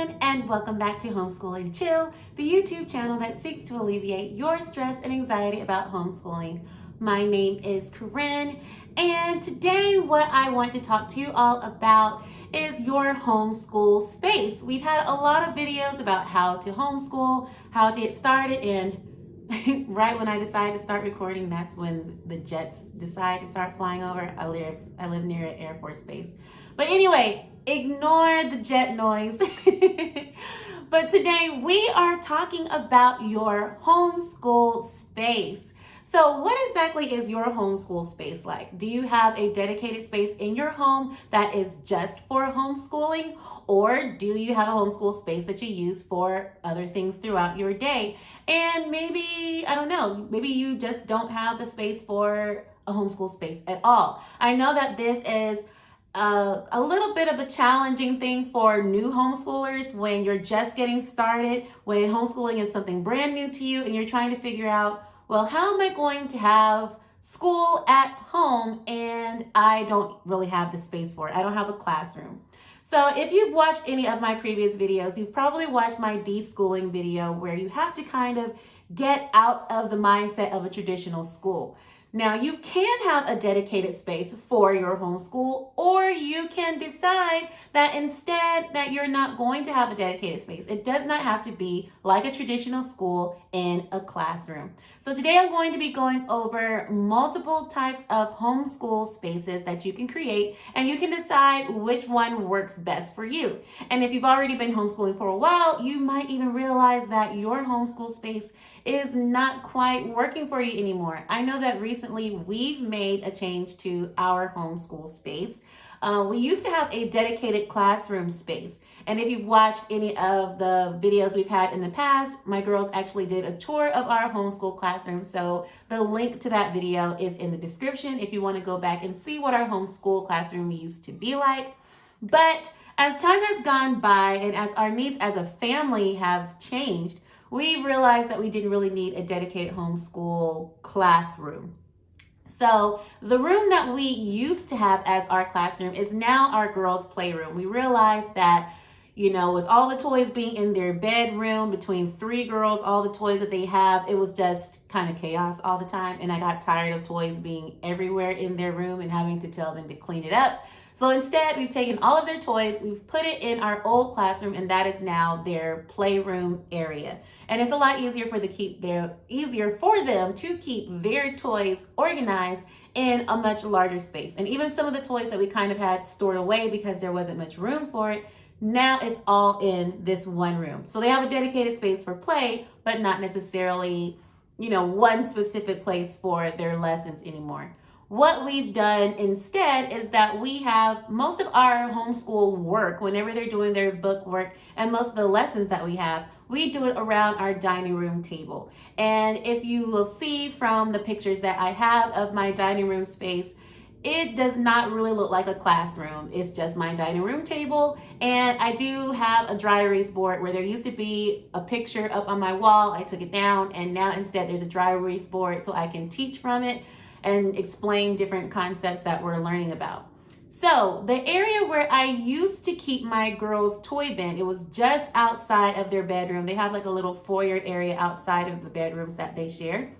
everyone, and welcome back to Homeschool and Chill, the YouTube channel that seeks to alleviate your stress and anxiety about homeschooling. My name is Corinne, and today what I want to talk to you all about is your homeschool space. We've had a lot of videos about how to homeschool, how to get started, and right when I decided to start recording, that's when the jets decide to start flying over. I live near an Air Force base. But anyway, ignore the jet noise. But today we are talking about your homeschool space. So what exactly is your homeschool space like? Do you have a dedicated space in your home that is just for homeschooling? Or do you have a homeschool space that you use for other things throughout your day? And maybe, I don't know, maybe you just don't have the space for a homeschool space at all. I know that this is a little bit of a challenging thing for new homeschoolers when you're just getting started, when homeschooling is something brand new to you and you're trying to figure out, well, how am I going to have school at home and I don't really have the space for it. I don't have a classroom. So if you've watched any of my previous videos, you've probably watched my deschooling video where you have to kind of get out of the mindset of a traditional school. Now, you can have a dedicated space for your homeschool, or you can decide that instead that you're not going to have a dedicated space. It does not have to be like a traditional school in a classroom. So today I'm going to be going over multiple types of homeschool spaces that you can create, and you can decide which one works best for you. And if you've already been homeschooling for a while, you might even realize that your homeschool space is not quite working for you anymore. I know that recently we've made a change to our homeschool space. We used to have a dedicated classroom space. And if you've watched any of the videos we've had in the past, my girls actually did a tour of our homeschool classroom. So the link to that video is in the description if you want to go back and see what our homeschool classroom used to be like. But as time has gone by and as our needs as a family have changed, we realized that we didn't really need a dedicated homeschool classroom. So the room that we used to have as our classroom is now our girls' playroom. We realized that, you know, with all the toys being in their bedroom, between 3 girls, all the toys that they have, it was just kind of chaos all the time. And I got tired of toys being everywhere in their room and having to tell them to clean it up. So instead, we've taken all of their toys, we've put it in our old classroom, and that is now their playroom area. And it's a lot easier for them to keep their toys organized in a much larger space. And even some of the toys that we kind of had stored away because there wasn't much room for it, now it's all in this one room. So they have a dedicated space for play, but not necessarily, you know, one specific place for their lessons anymore. What we've done instead is that we have most of our homeschool work, whenever they're doing their book work, and most of the lessons that we have, we do it around our dining room table. And if you will see from the pictures that I have of my dining room space, it does not really look like a classroom. It's just my dining room table. And I do have a dry erase board where there used to be a picture up on my wall. I took it down, and now instead there's a dry erase board so I can teach from it and explain different concepts that we're learning about. So the area where I used to keep my girls' toy bin, it was just outside of their bedroom. They have like a little foyer area outside of the bedrooms that they share.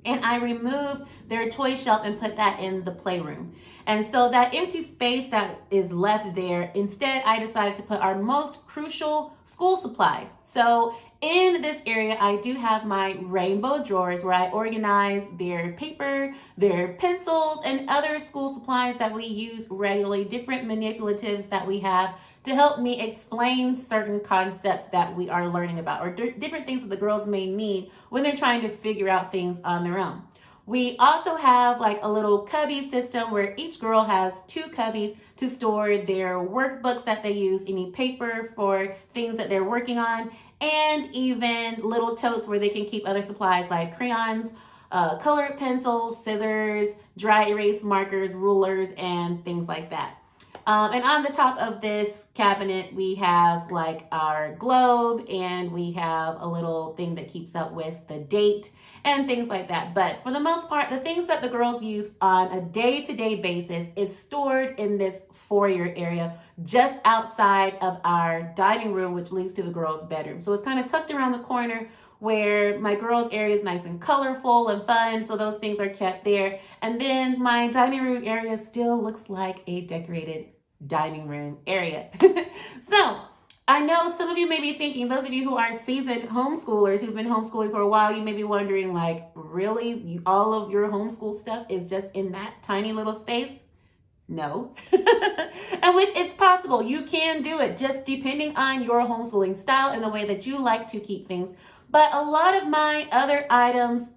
And I removed their toy shelf and put that in the playroom. And so that empty space that is left there, instead I decided to put our most crucial school supplies. So in this area, I do have my rainbow drawers where I organize their paper, their pencils, and other school supplies that we use regularly, different manipulatives that we have to help me explain certain concepts that we are learning about, or different things that the girls may need when they're trying to figure out things on their own. We also have like a little cubby system where each girl has 2 cubbies to store their workbooks that they use, any paper for things that they're working on, and even little totes where they can keep other supplies like crayons, colored pencils, scissors, dry erase markers, rulers, and things like that. And on the top of this cabinet, we have like our globe, and we have a little thing that keeps up with the date and things like that. But for the most part, the things that the girls use on a day-to-day basis is stored in this foyer area just outside of our dining room, which leads to the girls' bedroom. So it's kind of tucked around the corner where my girls' area is nice and colorful and fun, so those things are kept there. And then my dining room area still looks like a decorated dining room area. So I know some of you may be thinking, those of you who are seasoned homeschoolers who've been homeschooling for a while, you may be wondering, like, really? All of your homeschool stuff is just in that tiny little space? No. And which it's possible. You can do it just depending on your homeschooling style and the way that you like to keep things. But a lot of my other items,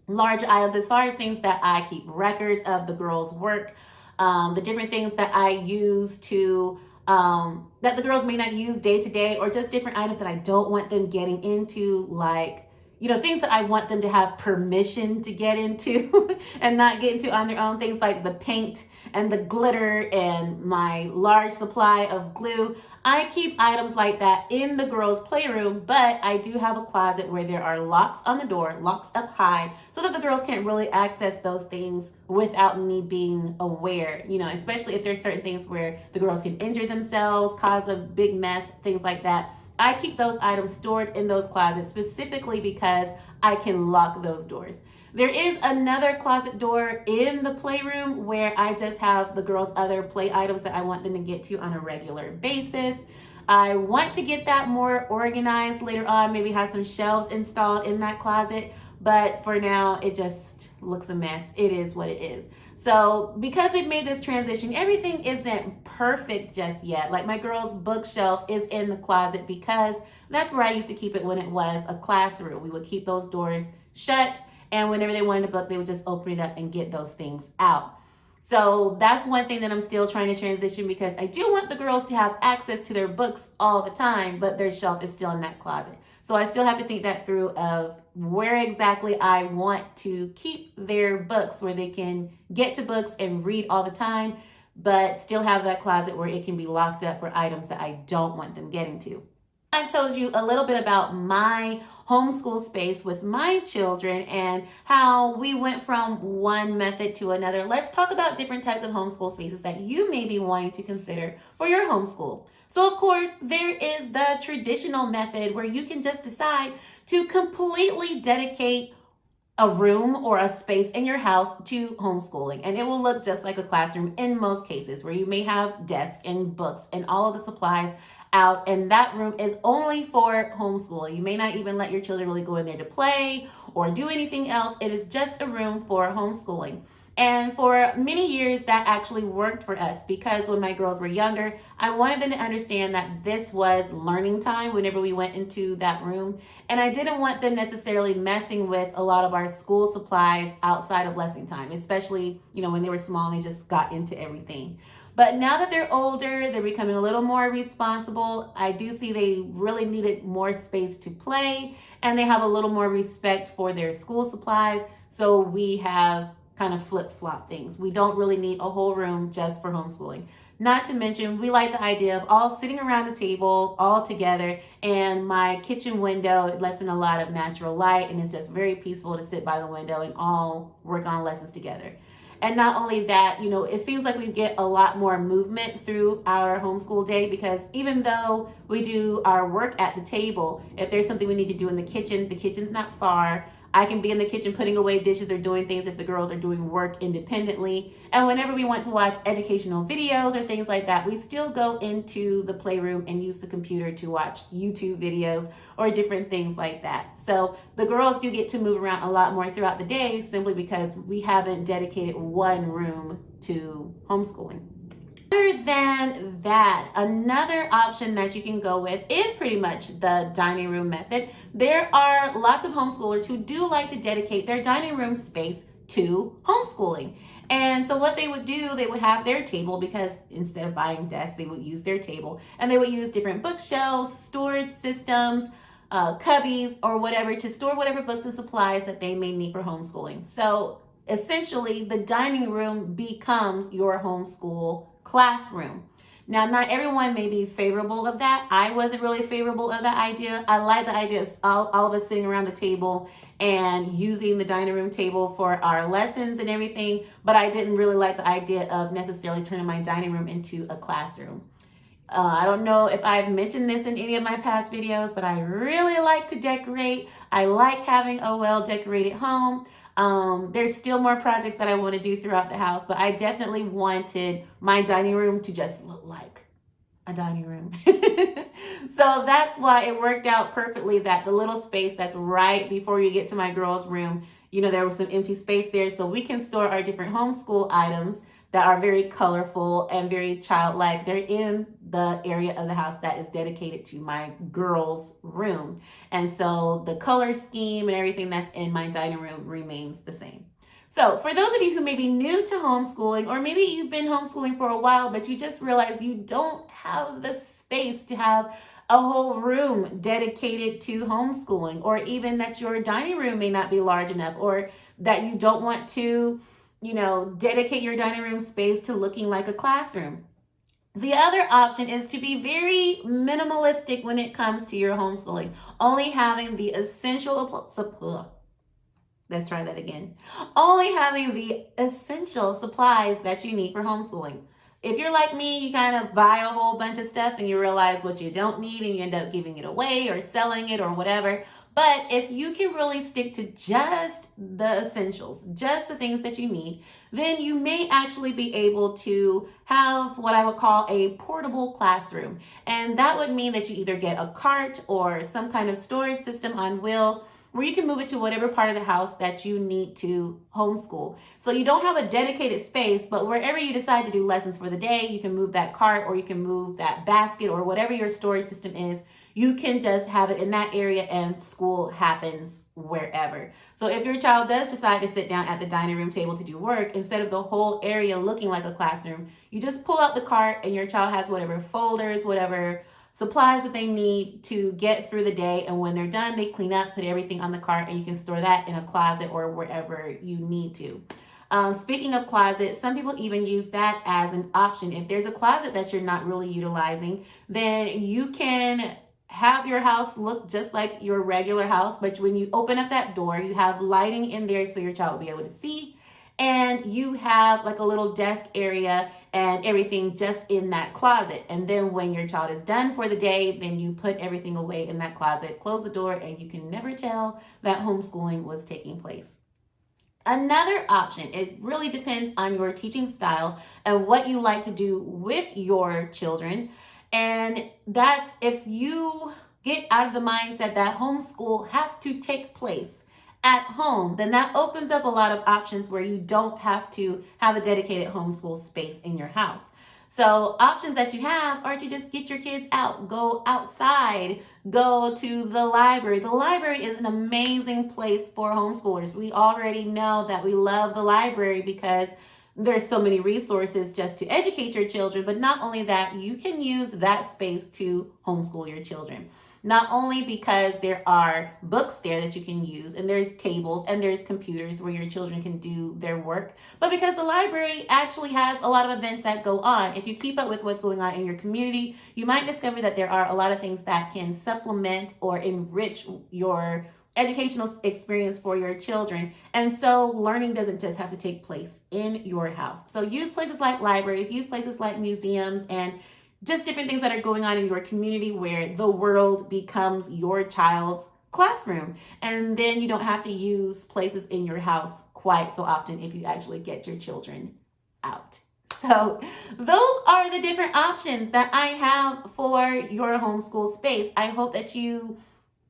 large items, as far as things that I keep records of the girls' work, the different things that I use to, that the girls may not use day to day, or just different items that I don't want them getting into, like, things that I want them to have permission to get into and not get into on their own. Things like the paint and the glitter and my large supply of glue. I keep items like that in the girls' playroom, but I do have a closet where there are locks on the door, locks up high, so that the girls can't really access those things without me being aware, especially if there's certain things where the girls can injure themselves, cause a big mess, things like that. I keep those items stored in those closets specifically because I can lock those doors. There is another closet door in the playroom where I just have the girls' other play items that I want them to get to on a regular basis. I want to get that more organized later on, maybe have some shelves installed in that closet, but for now it just looks a mess. It is what it is. So because we've made this transition, everything isn't perfect just yet. Like my girls' bookshelf is in the closet because that's where I used to keep it when it was a classroom. We would keep those doors shut, and whenever they wanted a book, they would just open it up and get those things out. So that's one thing that I'm still trying to transition, because I do want the girls to have access to their books all the time, but their shelf is still in that closet. So I still have to think that through of where exactly I want to keep their books, where they can get to books and read all the time, but still have that closet where it can be locked up for items that I don't want them getting to. I've told you a little bit about my homeschool space with my children and how we went from one method to another. Let's talk about different types of homeschool spaces that you may be wanting to consider for your homeschool. So of course, there is the traditional method where you can just decide to completely dedicate a room or a space in your house to homeschooling. And it will look just like a classroom in most cases, where you may have desks and books and all of the supplies out, and that room is only for homeschooling. You may not even let your children really go in there to play or do anything else. It is just a room for homeschooling. And for many years, that actually worked for us, because when my girls were younger, I wanted them to understand that this was learning time whenever we went into that room. And I didn't want them necessarily messing with a lot of our school supplies outside of lesson time, especially, when they were small and they just got into everything. But now that they're older, they're becoming a little more responsible. I do see they really needed more space to play, and they have a little more respect for their school supplies. So we have kind of flip-flop things. We don't really need a whole room just for homeschooling. Not to mention, we like the idea of all sitting around the table all together, and my kitchen window lets in a lot of natural light, and it's just very peaceful to sit by the window and all work on lessons together. And not only that, it seems like we get a lot more movement through our homeschool day, because even though we do our work at the table, if there's something we need to do in the kitchen's not far. I can be in the kitchen putting away dishes or doing things if the girls are doing work independently. And whenever we want to watch educational videos or things like that, we still go into the playroom and use the computer to watch YouTube videos or different things like that. So the girls do get to move around a lot more throughout the day, simply because we haven't dedicated one room to homeschooling. Other than that, another option that you can go with is pretty much the dining room method. There are lots of homeschoolers who do like to dedicate their dining room space to homeschooling. And so what they would do, they would have their table, because instead of buying desks, they would use their table, and they would use different bookshelves, storage systems, cubbies, or whatever, to store whatever books and supplies that they may need for homeschooling. So essentially, the dining room becomes your homeschool classroom. Now, not everyone may be favorable of that. I wasn't really favorable of that idea. I like the idea of all of us sitting around the table and using the dining room table for our lessons and everything, but I didn't really like the idea of necessarily turning my dining room into a classroom. I don't know if I've mentioned this in any of my past videos, but I really like to decorate. I like having a well-decorated home. There's still more projects that I want to do throughout the house, but I definitely wanted my dining room to just look like a dining room. So that's why it worked out perfectly that the little space that's right before you get to my girls' room, there was some empty space there, so we can store our different homeschool items that are very colorful and very childlike. They're in the area of the house that is dedicated to my girls' room. And so the color scheme and everything that's in my dining room remains the same. So for those of you who may be new to homeschooling, or maybe you've been homeschooling for a while, but you just realize you don't have the space to have a whole room dedicated to homeschooling, or even that your dining room may not be large enough, or that you don't want to dedicate your dining room space to looking like a classroom. The other option is to be very minimalistic when it comes to your homeschooling, only having the let's try that again. Only having the essential supplies that you need for homeschooling. If you're like me, you kind of buy a whole bunch of stuff and you realize what you don't need and you end up giving it away or selling it or whatever. But if you can really stick to just the essentials, just the things that you need, then you may actually be able to have what I would call a portable classroom. And that would mean that you either get a cart or some kind of storage system on wheels where you can move it to whatever part of the house that you need to homeschool. So you don't have a dedicated space, but wherever you decide to do lessons for the day, you can move that cart or you can move that basket or whatever your storage system is. You can just have it in that area and school happens wherever. So if your child does decide to sit down at the dining room table to do work, instead of the whole area looking like a classroom, you just pull out the cart and your child has whatever folders, whatever supplies that they need to get through the day. And when they're done, they clean up, put everything on the cart, and you can store that in a closet or wherever you need to. Speaking of closets, some people even use that as an option. If there's a closet that you're not really utilizing, then you can have your house look just like your regular house, but when you open up that door, you have lighting in there so your child will be able to see, and you have like a little desk area and everything just in that closet. And then when your child is done for the day, then you put everything away in that closet, close the door, and you can never tell that homeschooling was taking place. Another option, it really depends on your teaching style and what you like to do with your children. And that's if you get out of the mindset that homeschool has to take place at home, then that opens up a lot of options where you don't have to have a dedicated homeschool space in your house. So options that you have are to just get your kids out, go outside, go to the library. The library is an amazing place for homeschoolers. We already know that we love the library because there's so many resources just to educate your children, but not only that, you can use that space to homeschool your children. Not only because there are books there that you can use, and there's tables and there's computers where your children can do their work, but because the library actually has a lot of events that go on. If you keep up with what's going on in your community, you might discover that there are a lot of things that can supplement or enrich your educational experience for your children. And so learning doesn't just have to take place in your house. So use places like libraries, use places like museums, and just different things that are going on in your community where the world becomes your child's classroom. And then you don't have to use places in your house quite so often if you actually get your children out. So those are the different options that I have for your homeschool space. I hope that you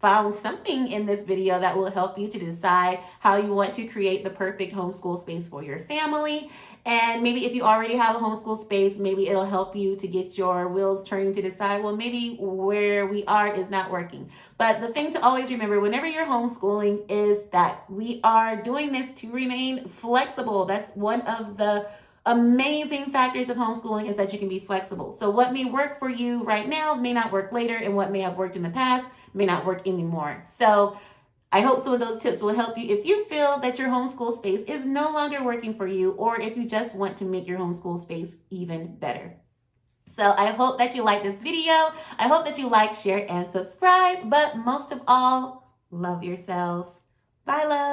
found something in this video that will help you to decide how you want to create the perfect homeschool space for your family. And maybe if you already have a homeschool space, maybe it'll help you to get your wheels turning to decide, well, maybe where we are is not working. But the thing to always remember whenever you're homeschooling is that we are doing this to remain flexible. That's one of the amazing factors of homeschooling, is that you can be flexible. So what may work for you right now may not work later, and what may have worked in the past may not work anymore. So I hope some of those tips will help you if you feel that your homeschool space is no longer working for you, or if you just want to make your homeschool space even better. So I hope that you like this video. I hope that you like, share, and subscribe. But most of all, love yourselves. Bye, love.